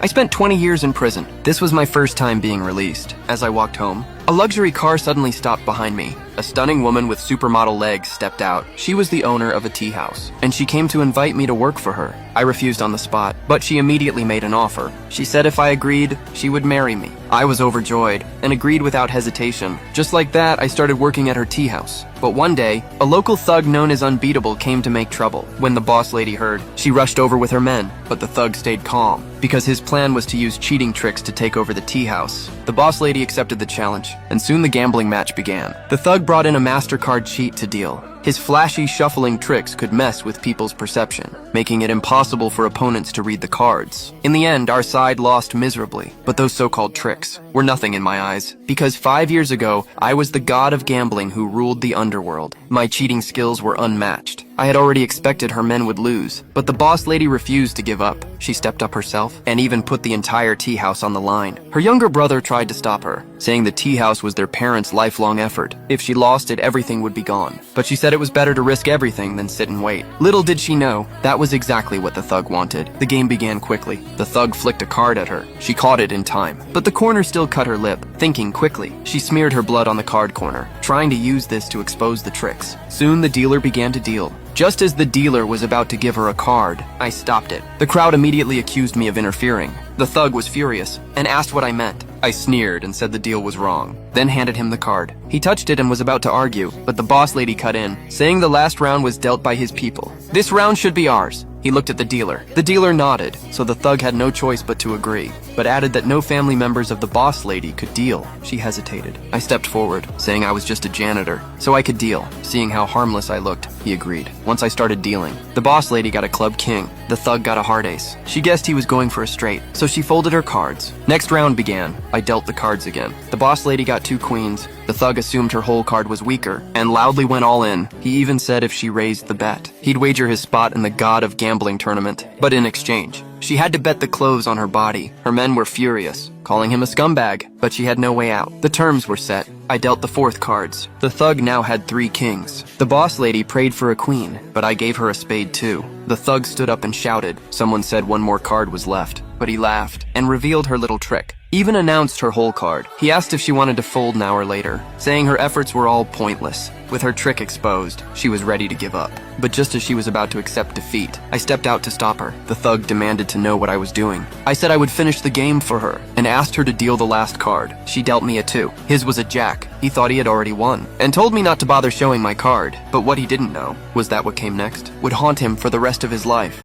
I spent 20 years in prison. This was my first time being released. As I walked home, a luxury car suddenly stopped behind me. A stunning woman with supermodel legs stepped out. She was the owner of a tea house, and she came to invite me to work for her. I refused on the spot, but she immediately made an offer. She said if I agreed, she would marry me. I was overjoyed and agreed without hesitation. Just like that, I started working at her tea house. But one day, a local thug known as Unbeatable came to make trouble. When the boss lady heard, she rushed over with her men, but the thug stayed calm, because his plan was to use cheating tricks to take over the tea house. The boss lady accepted the challenge, and soon the gambling match began. The thug brought in a MasterCard cheat to deal. His flashy shuffling tricks could mess with people's perception, making it impossible for opponents to read the cards. In the end, our side lost miserably, but those so-called tricks were nothing in my eyes, because 5 years ago, I was the god of gambling who ruled the underworld. My cheating skills were unmatched. I had already expected her men would lose, but the boss lady refused to give up. She stepped up herself and even put the entire tea house on the line. Her younger brother tried to stop her, saying the tea house was their parents' lifelong effort. If she lost it, everything would be gone. But she said it was better to risk everything than sit and wait. Little did she know, that was exactly what the thug wanted. The game began quickly. The thug flicked a card at her. She caught it in time, but the corner still cut her lip. Thinking quickly, she smeared her blood on the card corner, trying to use this to expose the tricks. Soon the dealer began to deal. Just as the dealer was about to give her a card, I stopped it. The crowd immediately accused me of interfering. The thug was furious and asked what I meant. I sneered and said the deal was wrong, then handed him the card. He touched it and was about to argue, but the boss lady cut in, saying the last round was dealt by his people. This round should be ours. He looked at the dealer. The dealer nodded, so the thug had no choice but to agree, but added that no family members of the boss lady could deal. She hesitated. I stepped forward, saying I was just a janitor, so I could deal. Seeing how harmless I looked, he agreed. Once I started dealing, the boss lady got a club king. The thug got a heart ace. She guessed he was going for a straight, so she folded her cards. Next round began. I dealt the cards again. The boss lady got 2 queens. The thug assumed her whole card was weaker, and loudly went all in. He even said if she raised the bet, he'd wager his spot in the god of gambling tournament. But in exchange, she had to bet the clothes on her body. Her men were furious, calling him a scumbag, but she had no way out. The terms were set. I dealt the 4th cards. The thug now had 3 kings. The boss lady prayed for a queen, but I gave her a spade too. The thug stood up and shouted. Someone said one more card was left, but he laughed and revealed her little trick. Even announced her whole card. He asked if she wanted to fold an hour later, saying her efforts were all pointless. With her trick exposed, she was ready to give up. But just as she was about to accept defeat, I stepped out to stop her. The thug demanded to know what I was doing. I said I would finish the game for her, and asked her to deal the last card. She dealt me a 2. His was a jack. He thought he had already won, and told me not to bother showing my card. But what he didn't know was that what came next would haunt him for the rest of his life.